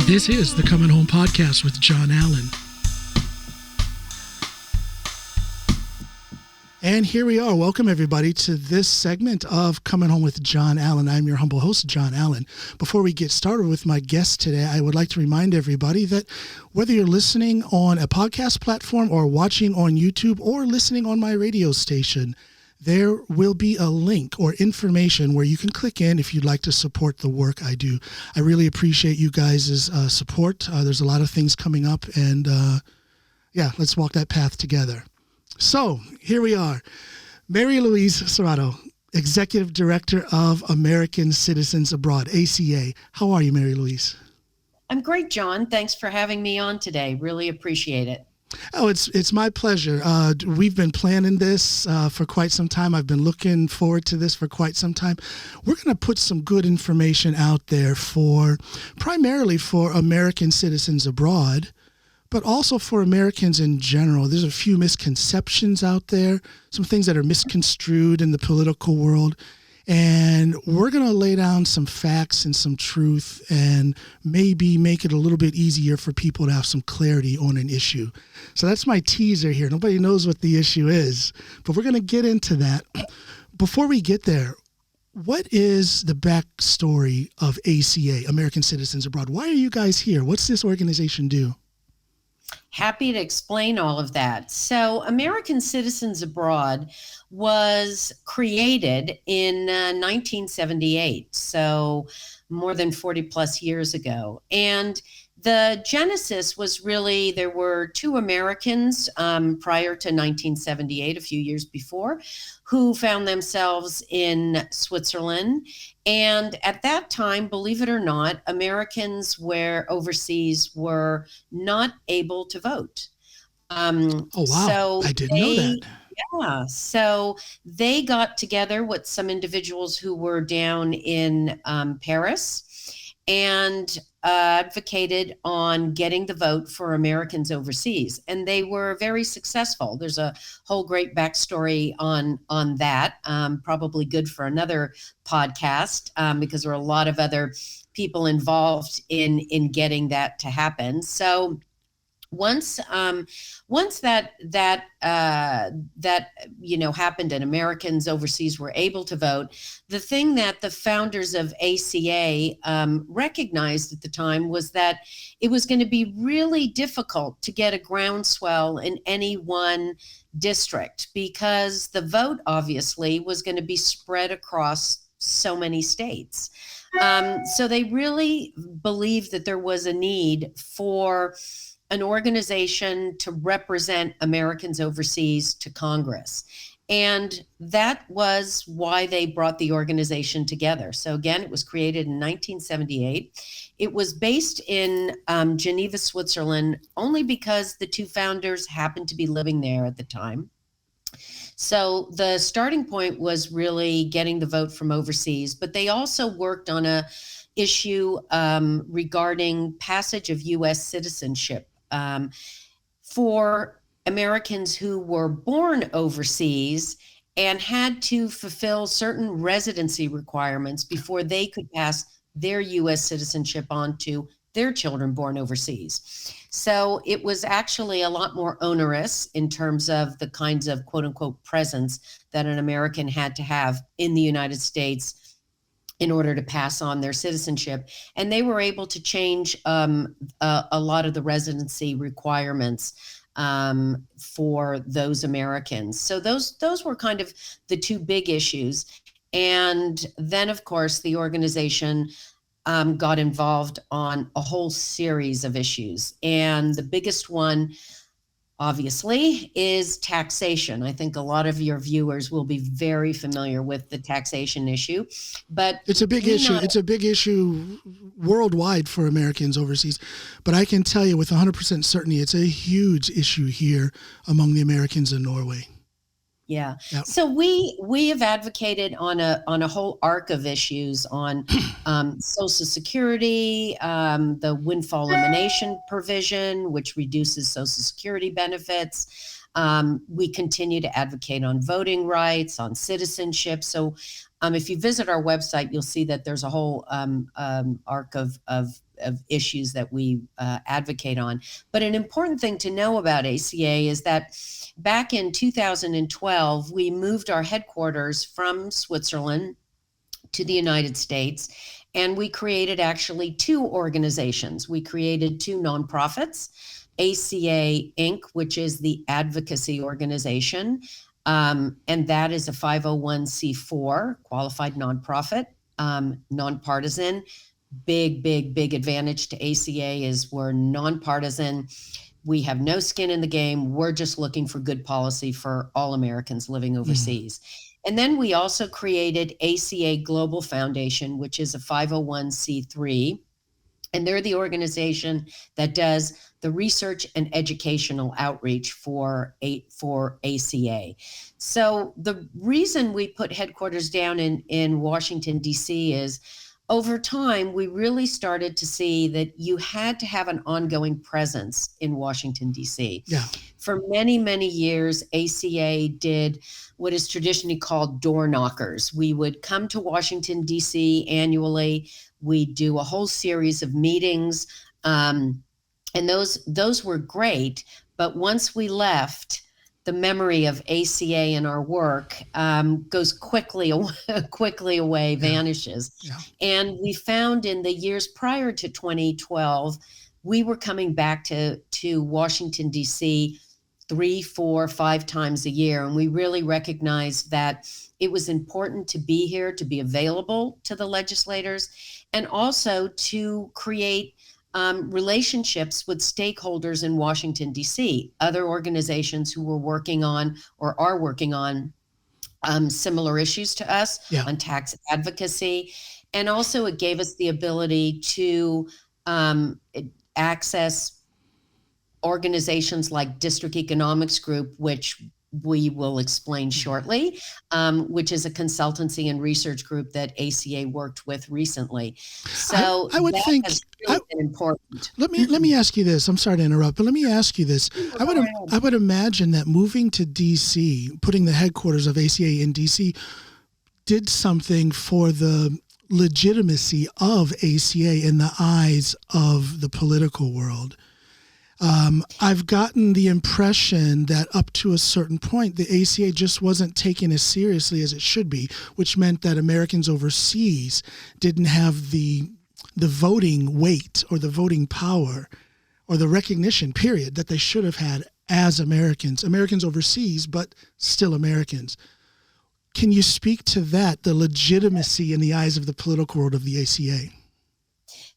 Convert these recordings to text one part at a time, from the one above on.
This is the Coming Home Podcast with John Allen. And here we are. Welcome, everybody, to this segment of Coming Home with John Allen. I'm your humble host, John Allen. Before we get started with my guest today, I would like to remind everybody that whether you're listening on a podcast platform or watching on YouTube or listening on my radio station, there will be a link or information where you can click in if you'd like to support the work I do. I really appreciate you guys' support. There's a lot of things coming up, and let's walk that path together. So here we are. Marylouise Serrato, Executive Director of American Citizens Abroad, ACA. How are you, Marylouise? I'm great, John. Thanks for having me on today. Really appreciate it. Oh, it's my pleasure. We've been planning this for quite some time. I've been looking forward to this for quite some time. We're going to put some good information out there primarily for American citizens abroad, but also for Americans in general. There's a few misconceptions out there, some things that are misconstrued in the political world. And we're going to lay down some facts and some truth and maybe make it a little bit easier for people to have some clarity on an issue. So that's my teaser here. Nobody knows what the issue is, but we're going to get into that. Before we get there, what is the backstory of ACA, American Citizens Abroad? Why are you guys here? What's this organization do? Happy to explain all of that. So American Citizens Abroad was created in 1978, so more than 40 plus years ago. And the genesis was really, there were two Americans prior to 1978, a few years before, who found themselves in Switzerland. And at that time, believe it or not, Americans overseas were not able to vote. Oh, wow. So I didn't know that. Yeah. So they got together with some individuals who were down in Paris and advocated on getting the vote for Americans overseas. And they were very successful. There's a whole great backstory on that, probably good for another podcast, because there are a lot of other people involved in getting that to happen. So once that happened and Americans overseas were able to vote, the thing that the founders of ACA recognized at the time was that it was going to be really difficult to get a groundswell in any one district, because the vote obviously was going to be spread across so many states. So they really believed that there was a need for an organization to represent Americans overseas to Congress. And that was why they brought the organization together. So again, it was created in 1978. It was based in Geneva, Switzerland, only because the two founders happened to be living there at the time. So the starting point was really getting the vote from overseas, but they also worked on a issue regarding passage of U.S. citizenship for Americans who were born overseas and had to fulfill certain residency requirements before they could pass their U.S. citizenship on to their children born overseas. So it was actually a lot more onerous in terms of the kinds of quote unquote presence that an American had to have in the United States in order to pass on their citizenship. And they were able to change a lot of the residency requirements for those Americans. So those were kind of the two big issues. And then, of course, the organization got involved on a whole series of issues. And the biggest one, obviously, is taxation. I think a lot of your viewers will be very familiar with the taxation issue, but it's a big issue. It's a big issue worldwide for Americans overseas, but I can tell you with 100% certainty, it's a huge issue here among the Americans in Norway. Yeah. Yep. So we have advocated on a whole arc of issues on Social Security, the windfall elimination provision, which reduces Social Security benefits, We continue to advocate on voting rights, on citizenship. So if you visit our website, you'll see that there's a whole arc of issues that we advocate on. But an important thing to know about ACA is that back in 2012, we moved our headquarters from Switzerland to the United States, and we created actually two organizations. We created two nonprofits, ACA Inc., which is the advocacy organization, and that is a 501c4 qualified nonprofit, nonpartisan. Big advantage to ACA is we're nonpartisan. We have no skin in the game. We're just looking for good policy for all Americans living overseas. And then we also created ACA Global Foundation, which is a 501c3. And they're the organization that does the research and educational outreach for ACA. So the reason we put headquarters down in Washington, D.C. is over time, we really started to see that you had to have an ongoing presence in Washington, D.C. Yeah. For many, many years, ACA did what is traditionally called door knockers. We would come to Washington, D.C. annually. We do a whole series of meetings, and those were great. But once we left, the memory of ACA and our work goes quickly away, vanishes. Yeah. And we found in the years prior to 2012, we were coming back to Washington, D.C. 3, 4, 5 times a year. And we really recognized that it was important to be here, to be available to the legislators, and also to create relationships with stakeholders in Washington, D.C., other organizations who were working on or are working on similar issues to us on tax advocacy. And also it gave us the ability to access organizations like District Economics Group, which we will explain shortly, which is a consultancy and research group that ACA worked with recently. So I would think has really been important. Let me ask you this. I'm sorry to interrupt, but let me ask you this. I would imagine that moving to DC, putting the headquarters of ACA in DC, did something for the legitimacy of ACA in the eyes of the political world. I've gotten the impression that up to a certain point, the ACA just wasn't taken as seriously as it should be, which meant that Americans overseas didn't have the voting weight or the voting power or the recognition, period, that they should have had as Americans overseas, but still Americans. Can you speak to that, the legitimacy in the eyes of the political world of the ACA?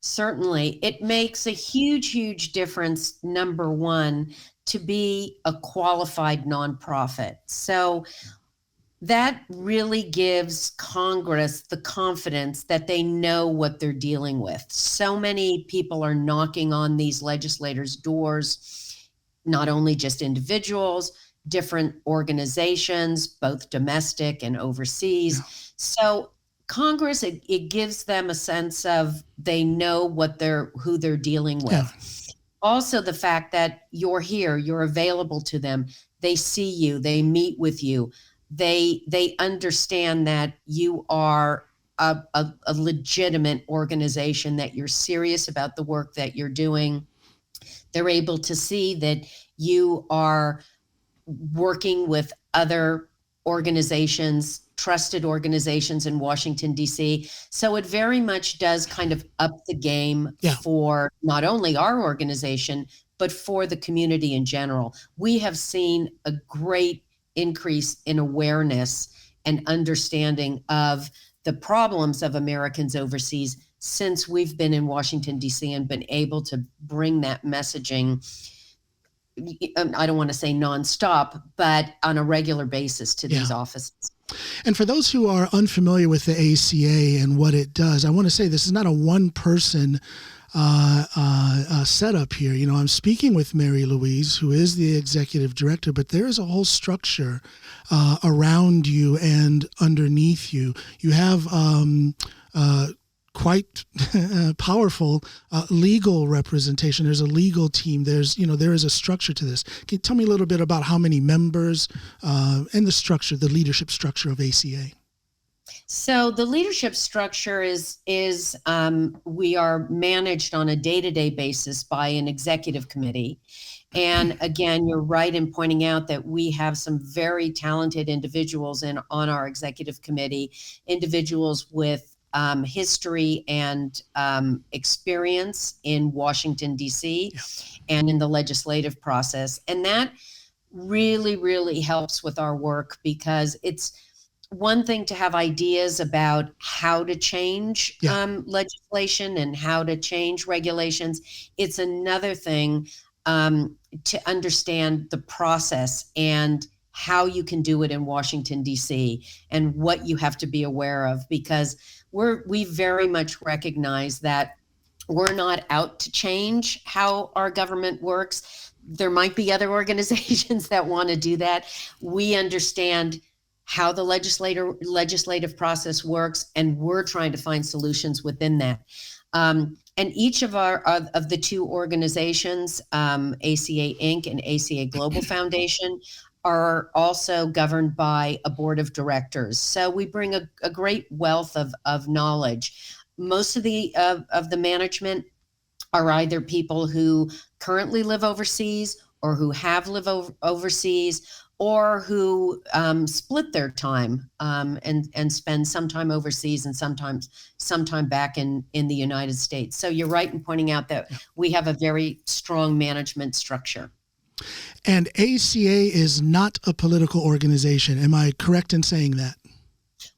Certainly. It makes a huge difference, number one, to be a qualified nonprofit. So that really gives Congress the confidence that they know what they're dealing with. So many people are knocking on these legislators' doors, not only just individuals, different organizations, both domestic and overseas. Yeah. So Congress, it gives them a sense of they know who they're dealing with. Yeah. Also, the fact that you're here, you're available to them, they see you, they meet with you, they understand that you are a legitimate organization, that you're serious about the work that you're doing. They're able to see that you are working with other organizations, trusted organizations in Washington, D.C. So it very much does kind of up the game for not only our organization, but for the community in general. We have seen a great increase in awareness and understanding of the problems of Americans overseas since we've been in Washington, D.C. and been able to bring that messaging, I don't want to say nonstop, but on a regular basis to these offices. And for those who are unfamiliar with the ACA and what it does, I want to say this is not a one-person setup here. You know, I'm speaking with Marylouise, who is the executive director, but there is a whole structure around you and underneath you. You have quite powerful legal representation. There's a legal team. There is a structure to this. Can you tell me a little bit about how many members and the structure, the leadership structure of ACA? So the leadership structure is we are managed on a day-to-day basis by an executive committee. And again, you're right in pointing out that we have some very talented individuals on our executive committee, individuals with history and experience in Washington, D.C. and in the legislative process. And that really, really helps with our work, because it's one thing to have ideas about how to change legislation and how to change regulations. It's another thing to understand the process and how you can do it in Washington, D.C., and what you have to be aware of, because we very much recognize that we're not out to change how our government works. There might be other organizations that want to do that. We understand how the legislative process works, and we're trying to find solutions within that. And each of the two organizations, ACA Inc. and ACA Global Foundation, are also governed by a board of directors. So we bring a great wealth of knowledge. Most of the management are either people who currently live overseas, or who have lived overseas, or who split their time and spend some time overseas and some time back in the United States. So you're right in pointing out that we have a very strong management structure. And ACA is not a political organization. Am I correct in saying that?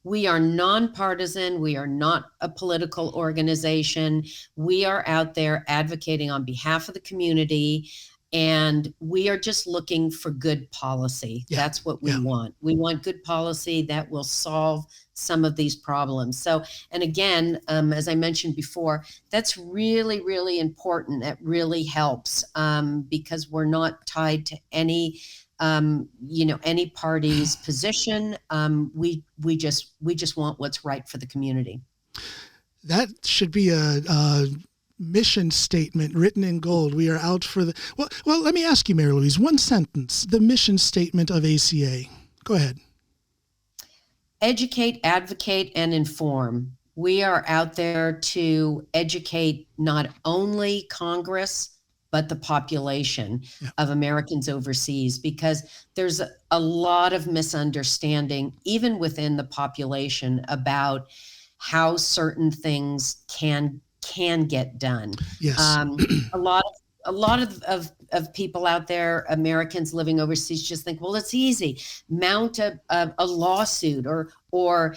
We are nonpartisan. We are not a political organization. We are out there advocating on behalf of the community, and we are just looking for good policy. That's what we want. We want good policy that will solve some of these problems. So, and again, as I mentioned before, that's really, really important. That really helps because we're not tied to any any party's position. We just want what's right for the community. That should be a mission statement written in gold. We are out for the well, let me ask you, Marylouise, one sentence, the mission statement of ACA. Go ahead. Educate, advocate, and inform. We are out there to educate not only Congress, but the population of Americans overseas, because there's a lot of misunderstanding, even within the population, about how certain things can get done. Yes. A lot of people out there, Americans living overseas, just think, well, it's easy. Mount a lawsuit or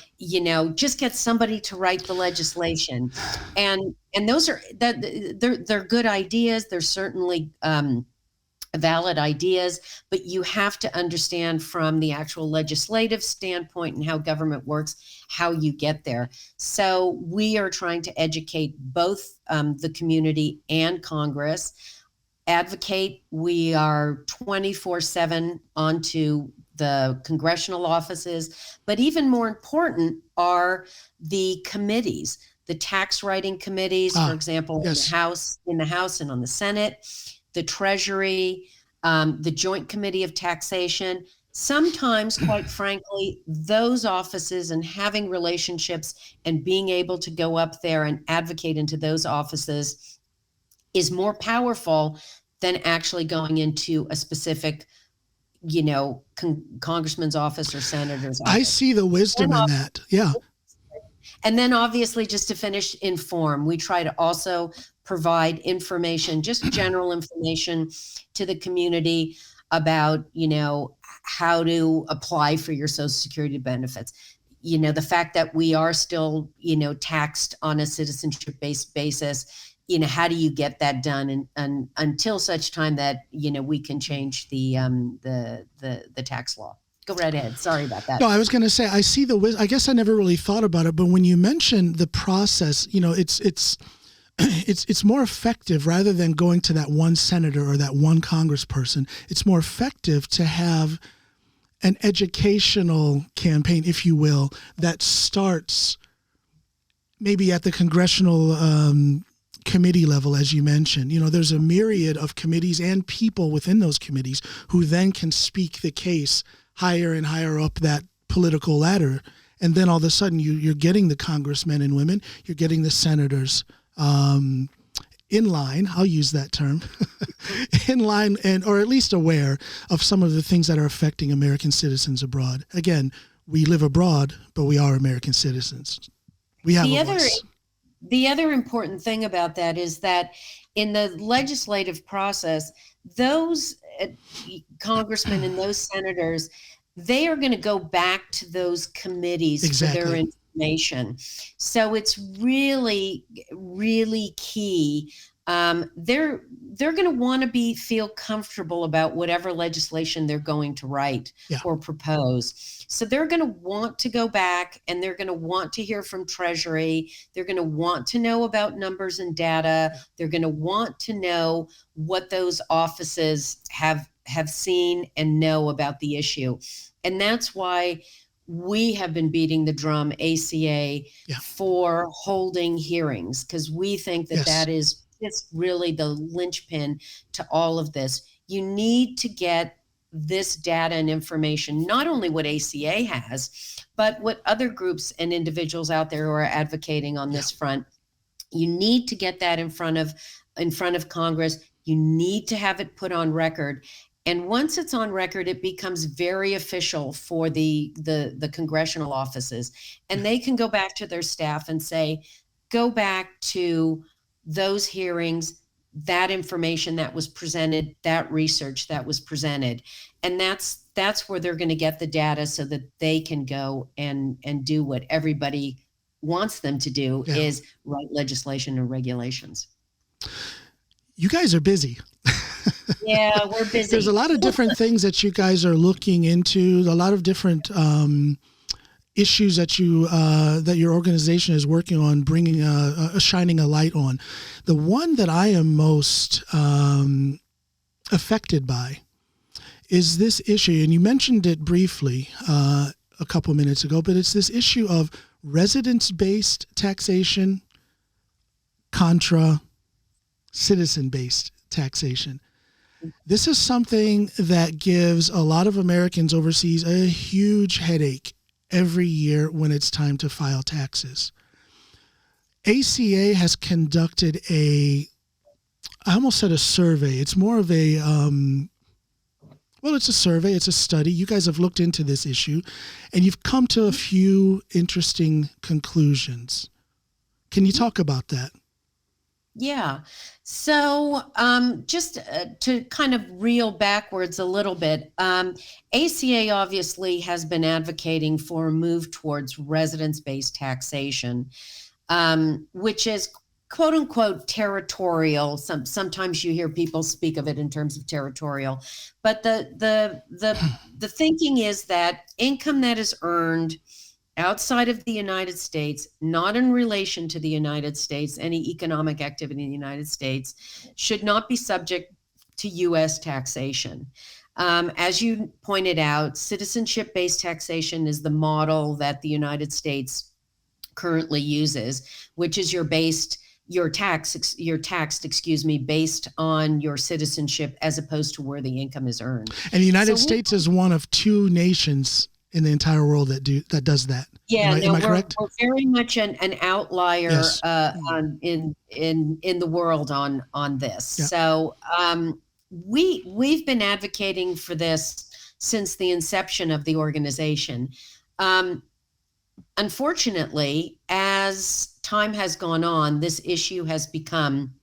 just get somebody to write the legislation. And those are they're good ideas. They're certainly valid ideas, but you have to understand from the actual legislative standpoint and how government works, how you get there. So we are trying to educate both the community and Congress. Advocate, we are 24/7 onto the congressional offices, but even more important are the committees, the tax writing committees, for example, in the House and on the Senate, the Treasury, the Joint Committee of Taxation. Sometimes, quite frankly, those offices and having relationships and being able to go up there and advocate into those offices is more powerful than actually going into a specific, congressman's office or senator's office. I see the wisdom in that. Yeah. And then obviously, just to finish, inform. We try to also provide information, just general information to the community about, how to apply for your Social Security benefits. The fact that we are still, taxed on a citizenship-based basis, how do you get that done? And until such time that, we can change the tax law. Go right ahead. Sorry about that. No, I was going to say, I see I guess I never really thought about it, but when you mention the process, it's more effective rather than going to that one senator or that one congressperson. It's more effective to have an educational campaign, if you will, that starts maybe at the congressional committee level, as you mentioned, there's a myriad of committees and people within those committees who then can speak the case higher and higher up that political ladder. And then all of a sudden you're getting the congressmen and women, you're getting the senators in line, I'll use that term, in line or at least aware of some of the things that are affecting American citizens abroad. Again, we live abroad, but we are American citizens. We have a voice. The other important thing about that is that in the legislative process, those congressmen and those senators, they are going to go back to those committees for their information. So it's really, really key. They're going to want to feel comfortable about whatever legislation they're going to write or propose. So they're going to want to go back and they're going to want to hear from Treasury. They're going to want to know about numbers and data. They're going to want to know what those offices have seen and know about the issue. And that's why we have been beating the drum, ACA, for holding hearings, because we think that that is just really the linchpin to all of this. You need to get this data and information, not only what ACA has, but what other groups and individuals out there who are advocating on this front. You need to get that in front of Congress. You need to have it put on record. And once it's on record, it becomes very official for the congressional offices. And they can go back to their staff and say, go back to those hearings, that information that was presented, that research that was presented. And that's where they're going to get the data so that they can go and do what everybody wants them to do, is write legislation and regulations. You guys are busy. Yeah, we're busy. There's a lot of different things that you guys are looking into, a lot of different issues that your organization is working on, bringing shining a light on. The one that I am most affected by is this issue, and you mentioned it briefly a couple minutes ago, but it's this issue of residence-based taxation contra citizen-based taxation. This is something that gives a lot of Americans overseas a huge headache every year when it's time to file taxes. ACA has conducted I almost said a survey. It's more of a, it's a survey, it's a study. You guys have looked into this issue and you've come to a few interesting conclusions. Can you talk about that? Yeah. So just to kind of reel backwards a little bit, ACA obviously has been advocating for a move towards residence-based taxation, which is quote unquote territorial. Sometimes you hear people speak of it in terms of territorial, but the thinking is that income that is earned outside of the United States, not in relation to the United States, any economic activity in the United States, should not be subject to U.S. taxation. As you pointed out, citizenship-based taxation is the model that the United States currently uses, which is you're taxed based on your citizenship as opposed to where the income is earned. And the United States is one of two nations in the entire world that does that. Yeah, am I correct? We're very much an outlier in the world on this. Yeah. So we've been advocating for this since the inception of the organization. Unfortunately, as time has gone on, this issue has become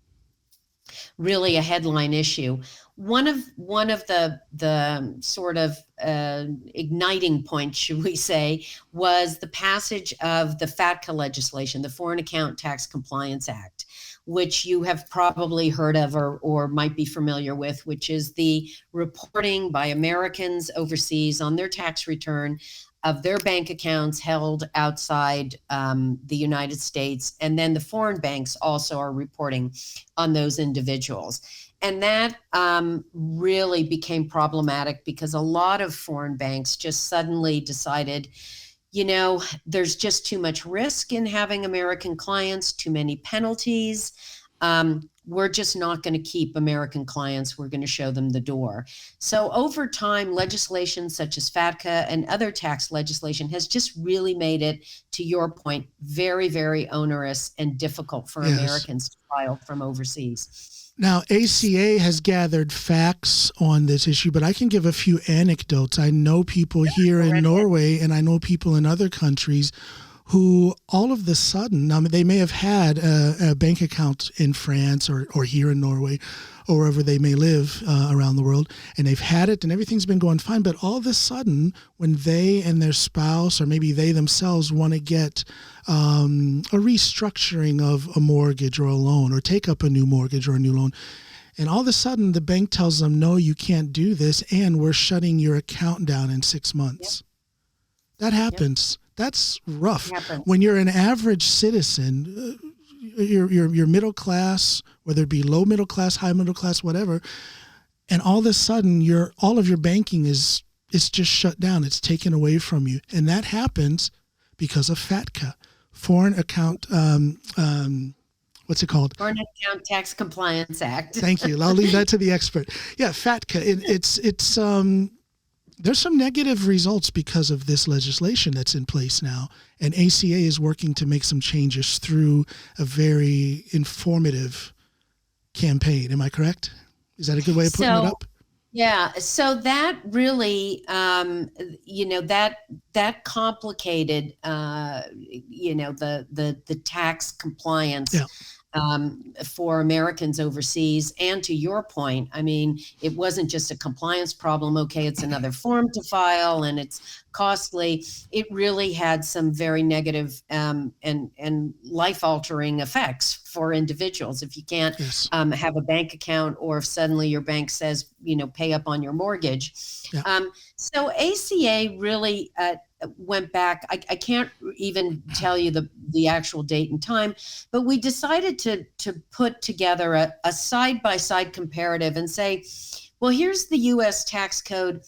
really a headline issue. One of the sort of igniting points, should we say, was the passage of the FATCA legislation, the Foreign Account Tax Compliance Act, which you have probably heard of or might be familiar with, which is the reporting by Americans overseas on their tax return of their bank accounts held outside the United States. And then the foreign banks also are reporting on those individuals. And that really became problematic because a lot of foreign banks just suddenly decided, there's just too much risk in having American clients, too many penalties. We're just not going to keep American clients. We're going to show them the door. So over time, legislation such as FATCA and other tax legislation has just really made it, to your point, very, very onerous and difficult for Americans to file from overseas. Now, ACA has gathered facts on this issue, but I can give a few anecdotes. I know people here in Norway, and I know people in other countries who all of the sudden, they may have had a bank account in France or here in Norway or wherever they may live around the world, and they've had it and everything's been going fine. But all of a sudden, when they and their spouse, or maybe they themselves, want to get a restructuring of a mortgage or a loan, or take up a new mortgage or a new loan, and all of a sudden the bank tells them, no, you can't do this, and we're shutting your account down in 6 months. Yep. That happens. Yep. That's rough. When you're an average citizen, you're middle class, whether it be low middle class, high middle class, whatever, and all of a sudden all of your banking is just shut down. It's taken away from you, and that happens because of FATCA, Foreign Account. What's it called? Foreign Account Tax Compliance Act. Thank you. I'll leave that to the expert. Yeah, FATCA. It's there's some negative results because of this legislation that's in place now, and ACA is working to make some changes through a very informative campaign. Am I correct? Is that a good way of putting it up? Yeah. So that really, that complicated, the tax compliance. Yeah. For Americans overseas. And to your point, I mean, it wasn't just a compliance problem. Okay, it's another form to file and it's costly. It really had some very negative and life-altering effects for individuals. If you can't have a bank account, or if suddenly your bank says, pay up on your mortgage. Yeah. So ACA really went back. I can't even tell you the actual date and time, but we decided to put together a side-by-side comparative and say, well, here's the U.S. tax code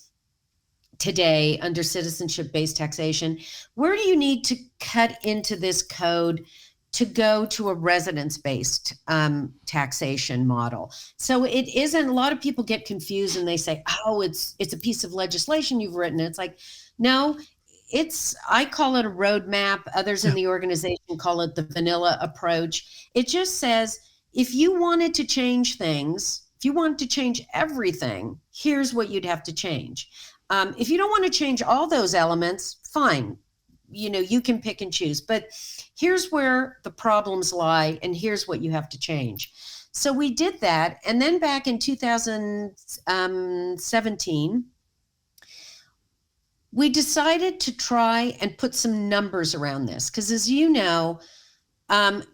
today under citizenship-based taxation. Where do you need to cut into this code to go to a residence-based taxation model? So it isn't, a lot of people get confused and they say, oh, it's a piece of legislation you've written. It's like, no, I call it a roadmap. Others in the organization call it the vanilla approach. It just says, if you wanted to change things, if you wanted to change everything, here's what you'd have to change. If you don't want to change all those elements, fine. You can pick and choose, but here's where the problems lie and here's what you have to change. So we did that. And then back in 2017, we decided to try and put some numbers around this, because as you know,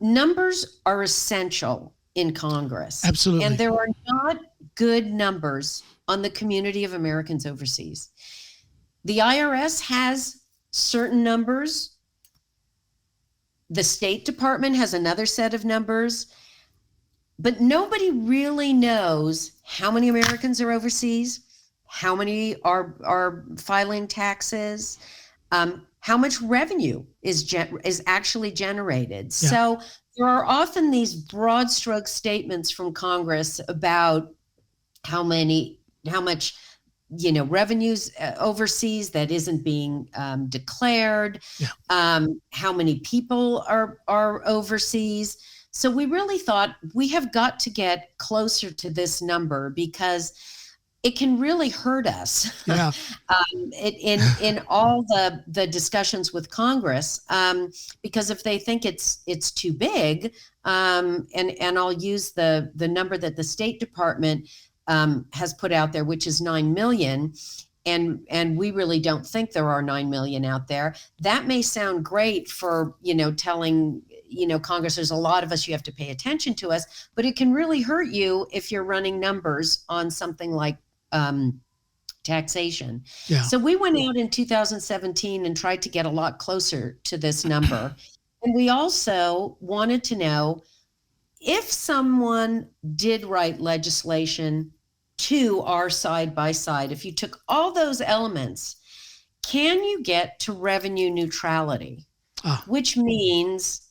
numbers are essential in Congress. Absolutely. And there are not good numbers on the community of Americans overseas. The IRS has certain numbers. The State Department has another set of numbers, but nobody really knows how many Americans are overseas, how many are filing taxes, how much revenue is actually generated. Yeah. So there are often these broad stroke statements from Congress about how much revenues overseas that isn't being declared, how many people are overseas. So we really thought we have got to get closer to this number, because it can really hurt us in all the discussions with Congress, because if they think it's too big, and I'll use the number that the State Department has put out there, which is 9 million, and we really don't think there are 9 million out there. That may sound great for telling Congress, there's a lot of us, you have to pay attention to us, but it can really hurt you if you're running numbers on something like taxation. Yeah. So we went out in 2017 and tried to get a lot closer to this number. And we also wanted to know, if someone did write legislation to our side by side, if you took all those elements can you get to revenue neutrality? Which means,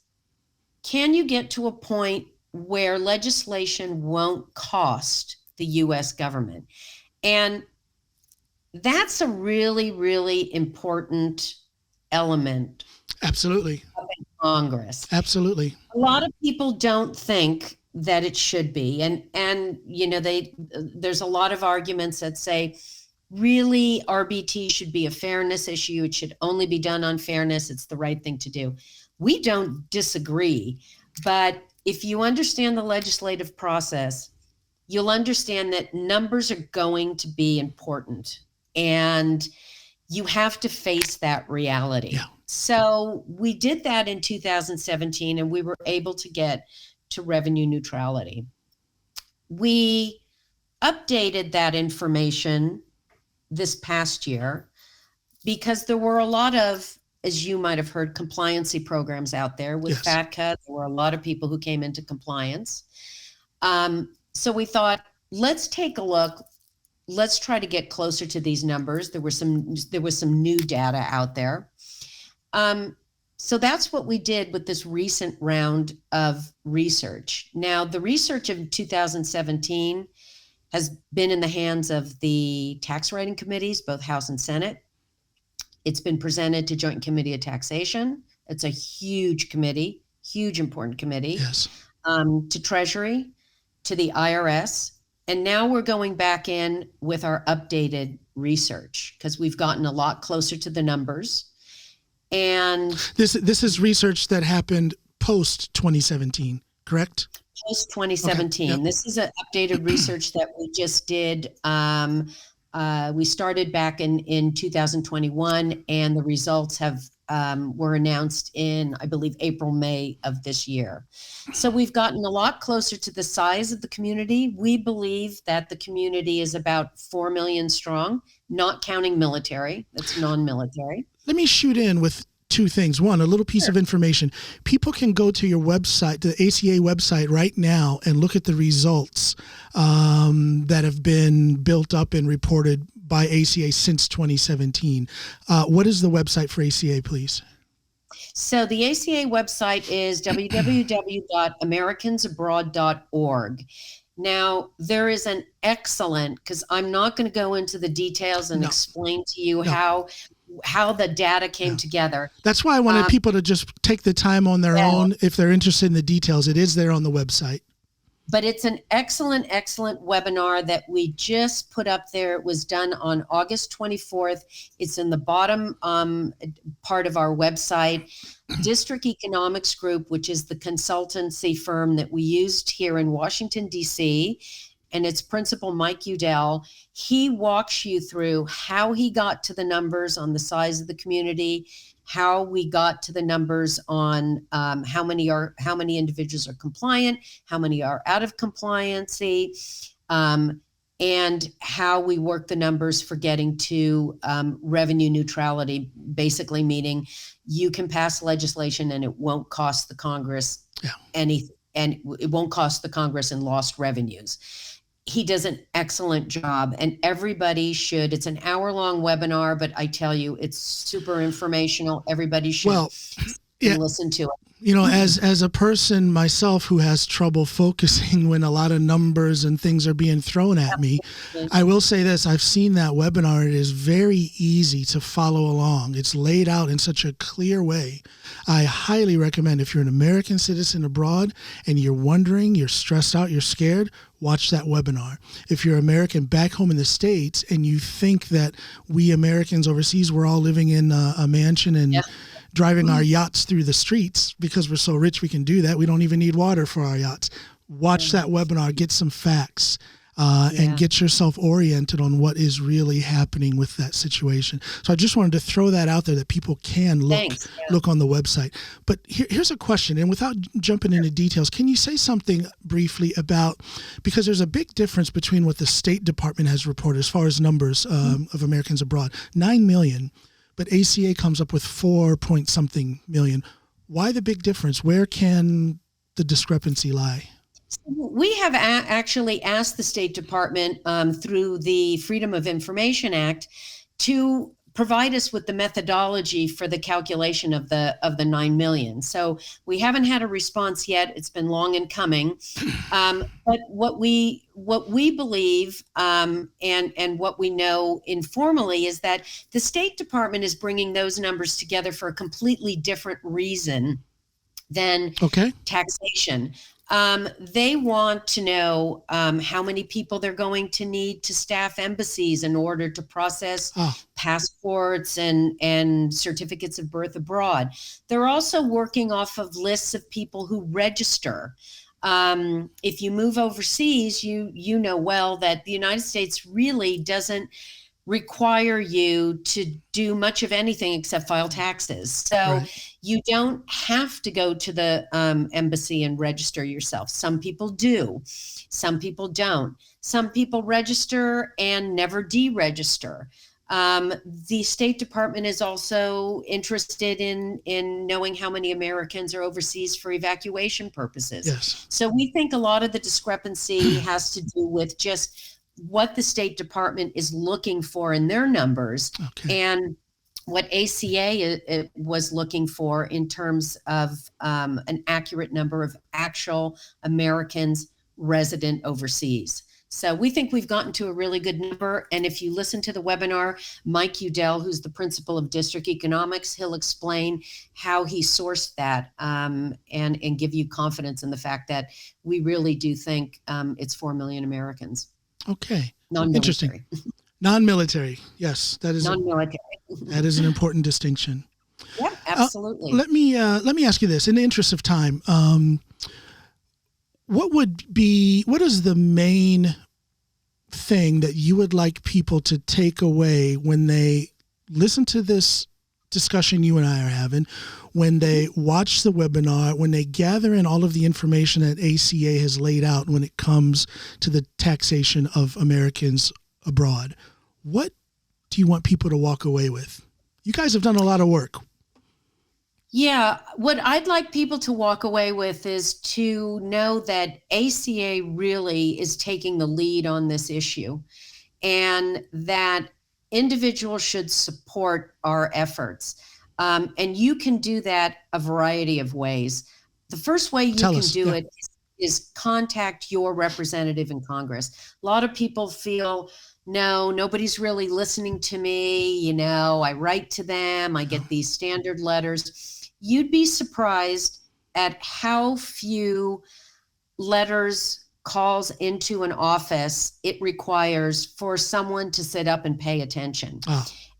can you get to a point where legislation won't cost the US government? And that's a really, really important element. Absolutely. Of Congress. Absolutely. A lot of people don't think that it should be. And you know, there's a lot of arguments that say, really, RBT should be a fairness issue. It should only be done on fairness. It's the right thing to do. We don't disagree, but if you understand the legislative process, you'll understand that numbers are going to be important, and you have to face that reality. Yeah. So we did that in 2017, and we were able to get to revenue neutrality. We updated that information this past year because there were a lot of, as you might have heard, compliancy programs out there with Yes. FATCA. There were a lot of people who came into compliance. So we thought, let's take a look. Let's try to get closer to these numbers. There was some new data out there. So that's what we did with this recent round of research. Now, the research of 2017 has been in the hands of the tax writing committees, both House and Senate. It's been presented to Joint Committee of Taxation. It's a huge committee, huge important committee. Yes. To Treasury, to the IRS. And now we're going back in with our updated research because we've gotten a lot closer to the numbers. And this is research that happened post 2017, correct? Post 2017. Okay. Yep. This is an updated research that we just did. We started back in 2021, and the results were announced in, I believe, April, May of this year. So we've gotten a lot closer to the size of the community. We believe that the community is about 4 million strong, not counting military. That's non-military. Let me shoot in with two things. One, a little piece of information. People can go to your website, the ACA website right now, and look at the results that have been built up and reported by ACA since 2017. What is the website for ACA, please? So the ACA website is www.americansabroad.org. Now, there is an excellent, because I'm not going to go into the details and explain to you how the data came together. That's why I wanted people to just take the time on their own. If they're interested in the details, it is there on the website. But it's an excellent, excellent webinar that we just put up there. It was done on August 24th. It's in the bottom part of our website. District Economics Group, which is the consultancy firm that we used here in Washington, D.C., and its principal, Mike Udell, he walks you through how he got to the numbers on the size of the community, how we got to the numbers on how many individuals are compliant, how many are out of compliancy, and how we work the numbers for getting to revenue neutrality, basically meaning you can pass legislation and it won't cost the Congress anything, and it won't cost the Congress in lost revenues. He does an excellent job, and everybody should. It's an hour-long webinar, but I tell you, it's super informational. Everybody should listen to it. You know, as a person myself who has trouble focusing when a lot of numbers and things are being thrown at me, I will say this. I've seen that webinar. It is very easy to follow along. It's laid out in such a clear way. I highly recommend, if you're an American citizen abroad and you're wondering, you're stressed out, you're scared, watch that webinar. If you're American back home in the States and you think that we Americans overseas, we're all living in a mansion and driving our yachts through the streets because we're so rich we can do that. We don't even need water for our yachts. Watch that webinar, get some facts, and get yourself oriented on what is really happening with that situation. So I just wanted to throw that out there that people can look on the website. But here's a question, and without jumping into details, can you say something briefly about, because there's a big difference between what the State Department has reported as far as numbers of Americans abroad, 9 million. But ACA comes up with 4-point-something million. Why the big difference? Where can the discrepancy lie? We have actually asked the State Department through the Freedom of Information Act to provide us with the methodology for the calculation of the 9 million. So we haven't had a response yet. It's been long in coming. But what we believe and what we know informally is that the State Department is bringing those numbers together for a completely different reason than taxation. They want to know how many people they're going to need to staff embassies in order to process passports and certificates of birth abroad. They're also working off of lists of people who register. If you move overseas, you know well that the United States really doesn't require you to do much of anything except file taxes. So you don't have to go to the embassy and register yourself. Some people do, some people don't. Some people register and never deregister. The State Department is also interested in knowing how many Americans are overseas for evacuation purposes. Yes. So we think a lot of the discrepancy has to do with just what the State Department is looking for in their numbers and what ACA was looking for in terms of an accurate number of actual Americans resident overseas. So we think we've gotten to a really good number. And if you listen to the webinar, Mike Udell, who's the principal of district economics, he'll explain how he sourced that and give you confidence in the fact that we really do think it's 4 million Americans. Okay. Non-military. Interesting. Non-military. Yes, that is non-military. That is an important distinction. Yep, absolutely. Let me ask you this, in the interest of time. What is the main thing that you would like people to take away when they listen to this discussion you and I are having, when they watch the webinar, when they gather in all of the information that ACA has laid out when it comes to the taxation of Americans abroad? What do you want people to walk away with? You guys have done a lot of work. Yeah, what I'd like people to walk away with is to know that ACA really is taking the lead on this issue, and that individuals should support our efforts. And you can do that a variety of ways. The first way you can do it is contact your representative in Congress. A lot of people feel, no, nobody's really listening to me. You know, I write to them, I get these standard letters. You'd be surprised at how few letters, calls into an office it requires for someone to sit up and pay attention.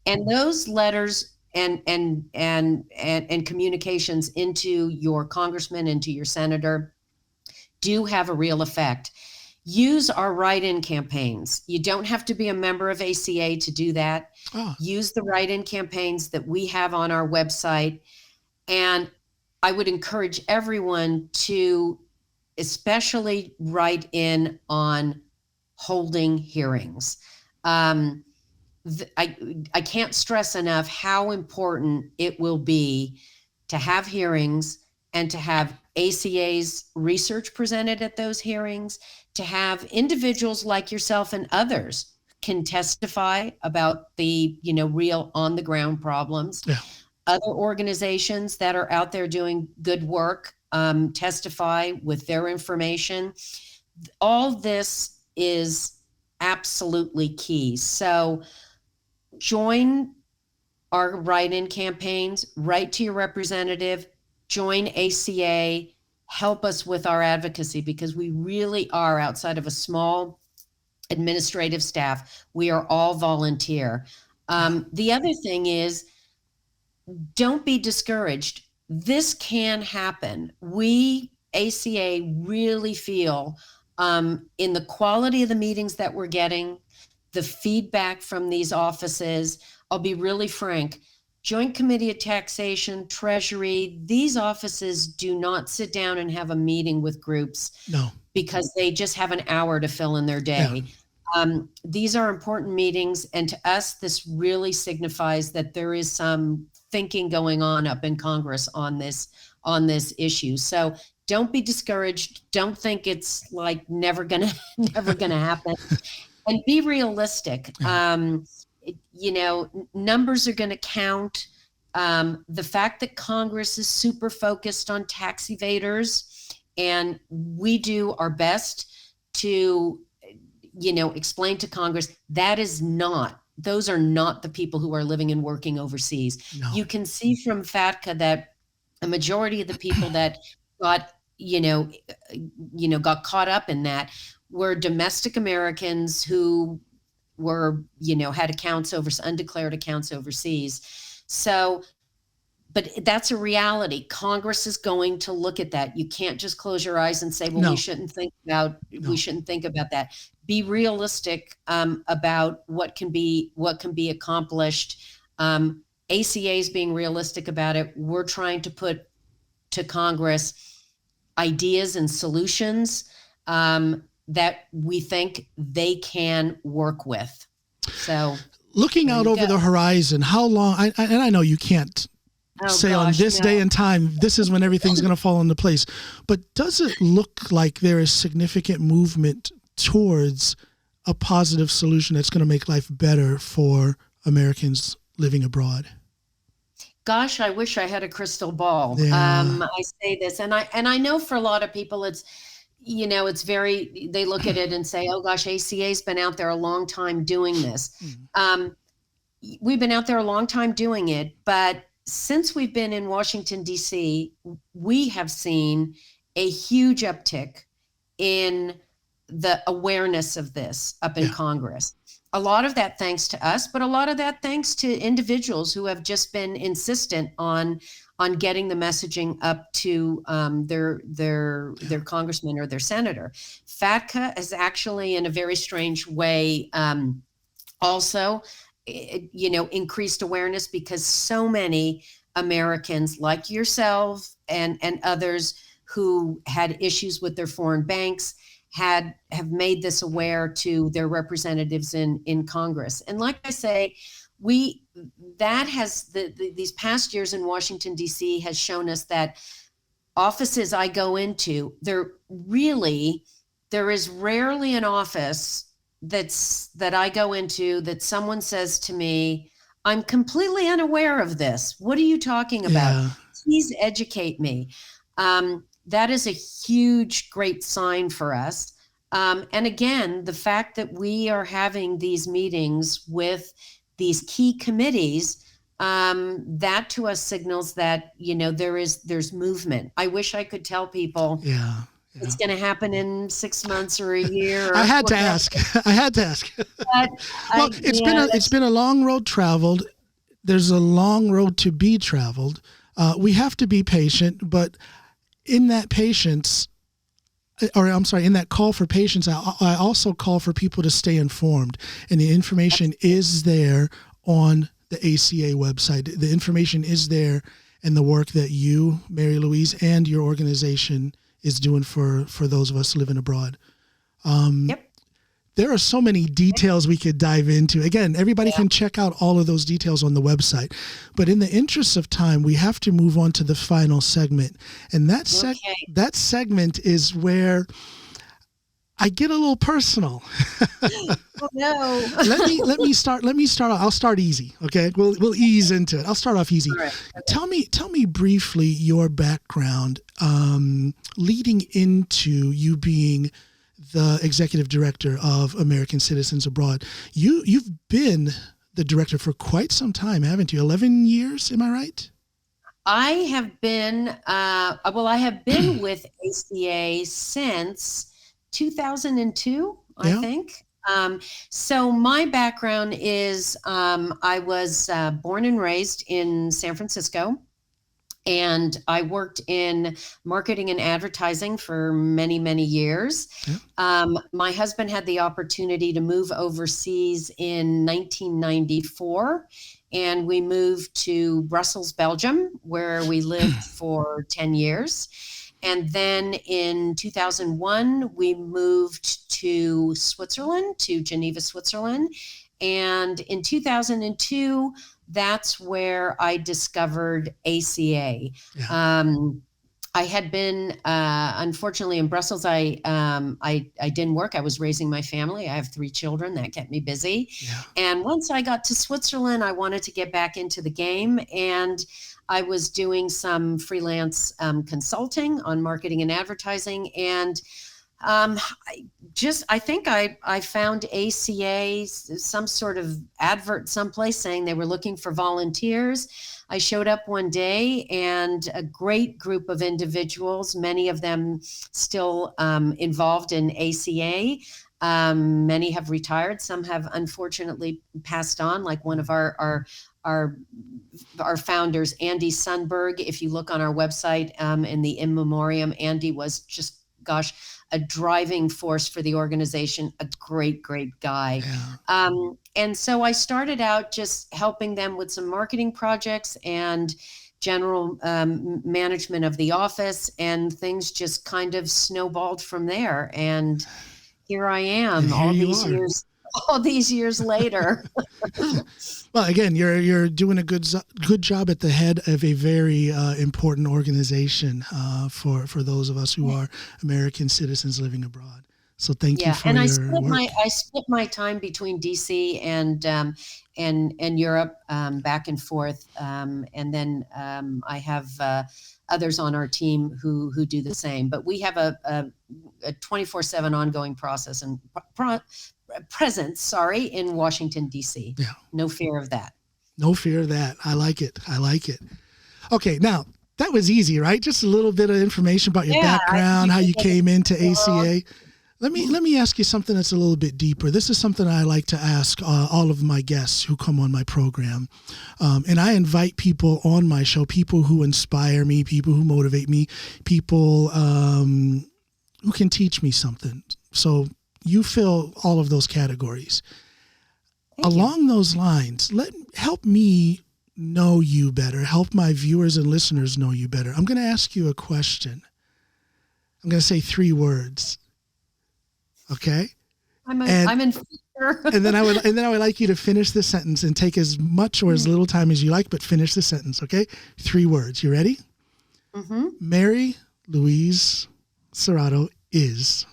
And those letters and communications into your congressman, into your senator, do have a real effect. Use our write-in campaigns. You don't have to be a member of ACA to do that. Use the write-in campaigns that we have on our website. And I would encourage everyone to especially write in on holding hearings. I can't stress enough how important it will be to have hearings and to have ACA's research presented at those hearings, to have individuals like yourself and others can testify about the, real on the ground problems. Other organizations that are out there doing good work testify with their information. All this is absolutely key. So join our write-in campaigns, write to your representative, join ACA, help us with our advocacy, because we really are, outside of a small administrative staff, we are all volunteer. The other thing is, don't be discouraged. This can happen. We, ACA, really feel in the quality of the meetings that we're getting, the feedback from these offices. I'll be really frank. Joint Committee of Taxation, Treasury, these offices do not sit down and have a meeting with groups because they just have an hour to fill in their day. These are important meetings, and to us, this really signifies that there is some thinking going on up in Congress on this issue. So don't be discouraged. Don't think it's like never gonna happen, and be realistic. numbers are going to count. The fact that Congress is super focused on tax evaders, and we do our best to, explain to Congress those are not the people who are living and working overseas. No. You can see from FATCA that a majority of the people that got, got caught up in that were domestic Americans who were, had undeclared accounts overseas. So, but that's a reality. Congress is going to look at that. You can't just close your eyes and say, well, No. we shouldn't think about that. Be realistic about what can be accomplished. ACA is being realistic about it. We're trying to put to Congress ideas and solutions that we think they can work with. So looking out over the horizon, how long, and I know you can't say on this day and time, this is when everything's going to fall into place, but does it look like there is significant movement towards a positive solution that's going to make life better for Americans living abroad? Gosh, I wish I had a crystal ball. Yeah. I say this, and I know for a lot of people, it's, they look at it and say, oh gosh, ACA's been out there a long time doing this. We've been out there a long time doing it, but since we've been in Washington, D.C., we have seen a huge uptick in the awareness of this up in Congress. A lot of that thanks to us, but a lot of that thanks to individuals who have just been insistent on getting the messaging up to their congressman or their senator. FATCA is actually, in a very strange way, also increased awareness, because so many Americans like yourself and others who had issues with their foreign banks have made this aware to their representatives in Congress. And like I say, these past years in Washington, D.C. has shown us that offices I go into, there is rarely an office that I go into that someone says to me, I'm completely unaware of this. What are you talking about? Yeah. Please educate me. That is a huge, great sign for us. And again, the fact that we are having these meetings with these key committees, that to us signals that, there's movement. I wish I could tell people it's going to happen in 6 months or a year. I had to ask. Well, it's been a long road traveled. There's a long road to be traveled. We have to be patient, but in that patience, in that call for patience, I also call for people to stay informed. And the information is there on the ACA website. The information is there, and the work that you, Marylouise, and your organization is doing for those of us living abroad. There are so many details we could dive into. Again, everybody can check out all of those details on the website. But in the interest of time, we have to move on to the final segment. And that segment is where I get a little personal. Oh, no. Let me start. I'll start easy. Okay. We'll ease into it. I'll start off easy. Right. Okay. Tell me briefly your background, leading into you being the executive director of American Citizens Abroad. You've been the director for quite some time, haven't you? 11 years, am I right? I have been, with ACA since 2002, I think. So my background is, I was born and raised in San Francisco. And I worked in marketing and advertising for many, many years. My husband had the opportunity to move overseas in 1994, and we moved to Brussels, Belgium, where we lived for 10 years. And then in 2001, we moved to Switzerland, to Geneva, Switzerland. And in 2002, that's where I discovered ACA. I had been, unfortunately, in Brussels. I didn't work. I was raising my family. I have 3 children. That kept me busy. Yeah. And once I got to Switzerland, I wanted to get back into the game. And I was doing some freelance consulting on marketing and advertising. And um, I think I found ACA, some sort of advert someplace saying they were looking for volunteers. I showed up one day, and a great group of individuals, many of them still involved in ACA. Many have retired. Some have unfortunately passed on, like one of our founders, Andy Sundberg. If you look on our website in the in memoriam, Andy was just, gosh, a driving force for the organization, a great, great guy. Yeah. And so I started out just helping them with some marketing projects and general management of the office, and things just kind of snowballed from there. And here I And am here all you these are. years. All these years later. Well, again, you're doing a good job at the head of a very important organization for those of us who are American citizens living abroad. So thank you for And your work. I split my time between DC and Europe, back and forth, and then I have others on our team who do the same. But we have a 24/7 ongoing process and presence, in Washington DC. Yeah. No fear of that. No fear of that. I like it. I like it. Okay, now that was easy, right? Just a little bit of information about your background, how you came into ACA. Let me ask you something that's a little bit deeper. This is something I like to ask all of my guests who come on my program. And I invite people on my show, people who inspire me, people who motivate me, people who can teach me something. So you fill all of those categories. Along those lines, help me know you better. Help my viewers and listeners know you better. I'm going to ask you a question. I'm going to say 3 words. Okay? I'm in fear. and then I would like you to finish the sentence and take as much or as little time as you like, but finish the sentence. Okay? 3 words. You ready? Mm-hmm. Marylouise Serrato is.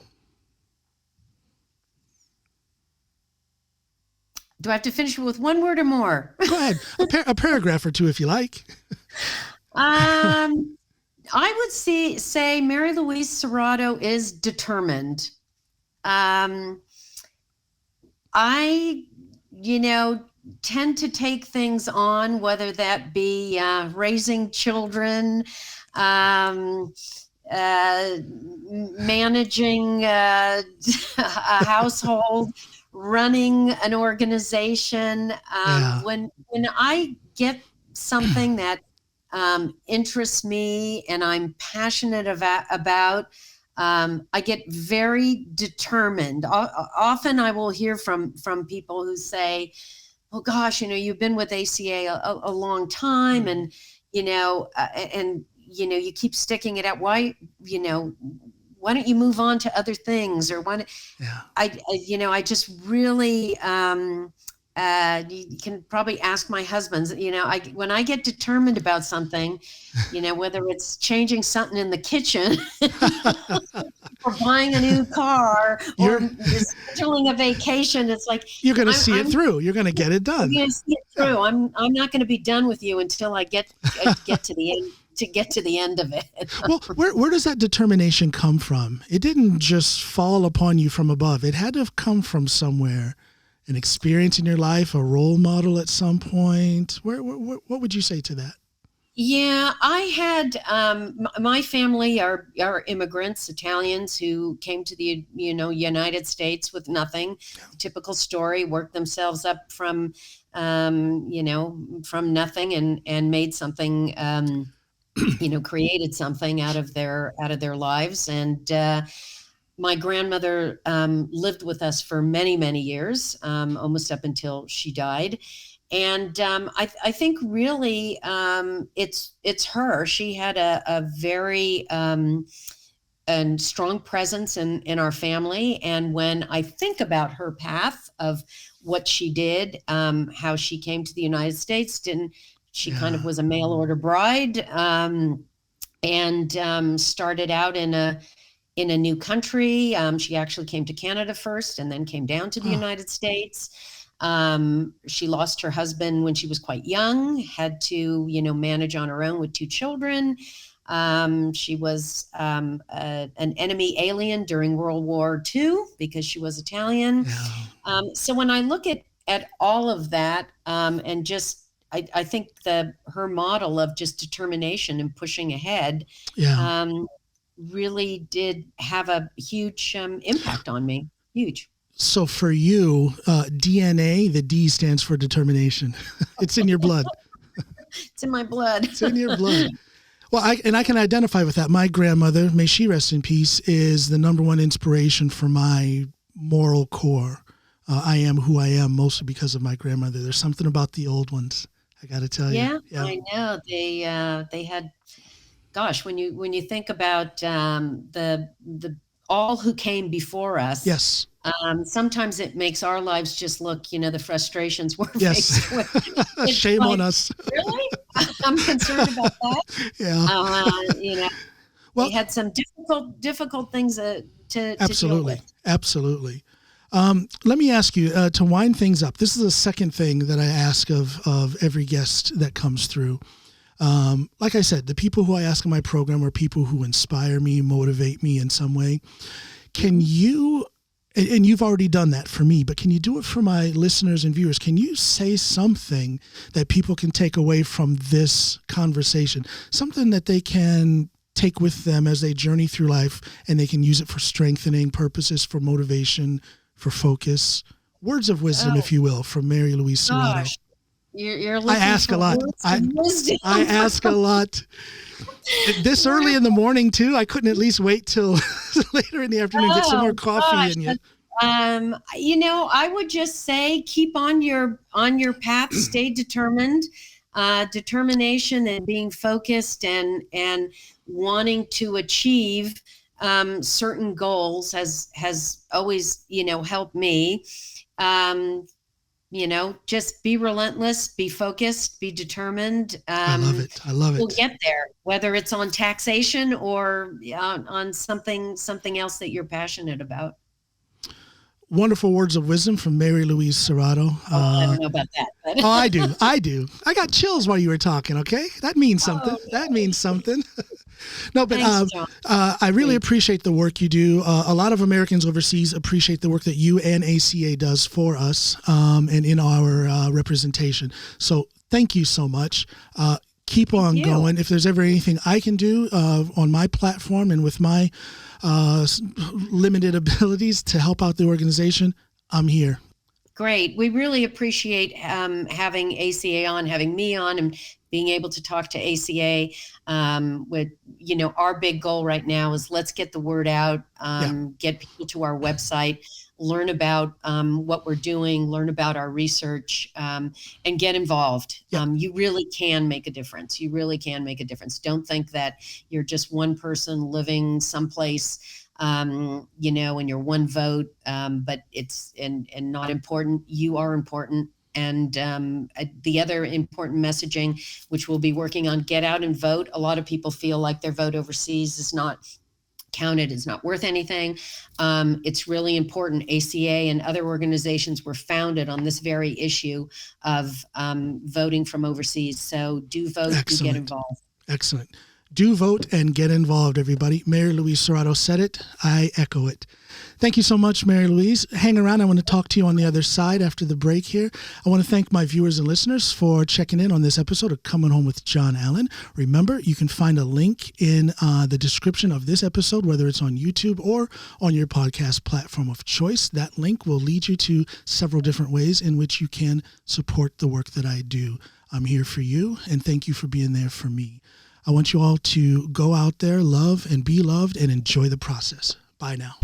Do I have to finish it with 1 word or more? Go ahead. A paragraph or 2 if you like. I would say Marylouise Serrato is determined. I, tend to take things on, whether that be raising children, managing a household, running an organization. When I get something that interests me and I'm passionate about, I get very determined. Often I will hear from people who say, "Oh gosh, you've been with ACA a long time, and you keep sticking it out. Why don't you move on to other things?" Or I just really, you can probably ask my husband, when I get determined about something, whether it's changing something in the kitchen or buying a new car or scheduling a vacation, it's like, you're going to see it through. You're going to get it done. I'm going to see it through. I'm not going to be done with you until I get to the end. To get to the end of it. Well, where does that determination come from? It didn't just fall upon you from above. It had to have come from somewhere, an experience in your life, a role model at some point. What would you say to that? Yeah, I had my family are immigrants, Italians who came to the United States with nothing. Typical story, worked themselves up from from nothing and made something. Created something out of their lives. And my grandmother lived with us for many, many years, almost up until she died. And I think really it's her. She had a very and strong presence in our family. And when I think about her path of what she did, how she came to the United States, she kind of was a mail order bride. and started out in a new country. She actually came to Canada first and then came down to the United States. She lost her husband when she was quite young, had to, manage on her own with 2 children. She was an enemy alien during World War II because she was Italian. Yeah. So when I look at all of that, and just, I think her model of just determination and pushing ahead, Yeah. really did have a huge impact on me. Huge. So for you, DNA, the D stands for determination. It's in your blood. It's in my blood. It's in your blood. Well, I can identify with that. My grandmother, may she rest in peace, is the number one inspiration for my moral core. I am who I am mostly because of my grandmother. There's something about the old ones, I got to tell you. Yeah, I know. They had, gosh, when you think about the all who came before us. Yes. Sometimes it makes our lives just look, the frustrations we're Yes. faced with. Shame on us. Really? I'm concerned about that. Yeah. Well, we had some difficult things to deal with. Absolutely. Let me ask you, to wind things up, this is the second thing that I ask of every guest that comes through. Like I said, the people who I ask in my program are people who inspire me, motivate me in some way. Can you, and you've already done that for me, but can you do it for my listeners and viewers? Can you say something that people can take away from this conversation, something that they can take with them as they journey through life, and they can use it for strengthening purposes, for motivation, for focus? Words of wisdom, if you will, from Marylouise Serrato. Gosh. You're looking I ask for a lot. I ask a lot. This early in the morning too. I couldn't at least wait till later in the afternoon, get some more coffee in you. I would just say keep on your path, stay determined. Determination and being focused and wanting to achieve certain goals has always, helped me. Just be relentless, be focused, be determined. I love it. We'll get there, whether it's on taxation or on something else that you're passionate about. Wonderful words of wisdom from Marylouise Serrato. I don't know about that. But. Oh, I do. I got chills while you were talking. Okay. That means something. That means something. No, but Thanks, I really appreciate the work you do. A lot of Americans overseas appreciate the work that you and ACA does for us and in our representation. So thank you so much. Keep on going. If there's ever anything I can do on my platform and with my limited abilities to help out the organization, I'm here. Great. We really appreciate having ACA on, having me on, and being able to talk to ACA. With our big goal right now is let's get the word out, get people to our website, learn about what we're doing, learn about our research, and get involved. You really can make a difference. You really can make a difference. Don't think that you're just one person living someplace, and you're one vote, but it's and not important. You are important. And the other important messaging, which we'll be working on, get out and vote. A lot of people feel like their vote overseas is not counted, is not worth anything. It's really important. ACA and other organizations were founded on this very issue of voting from overseas. So do vote, do get involved. Excellent. Do vote and get involved, everybody. Marylouise Serrato said it. I echo it. Thank you so much, Marylouise. Hang around. I want to talk to you on the other side after the break here. I want to thank my viewers and listeners for checking in on this episode of Coming Home with John Allen. Remember, you can find a link in the description of this episode, whether it's on YouTube or on your podcast platform of choice. That link will lead you to several different ways in which you can support the work that I do. I'm here for you, and thank you for being there for me. I want you all to go out there, love and be loved, and enjoy the process. Bye now.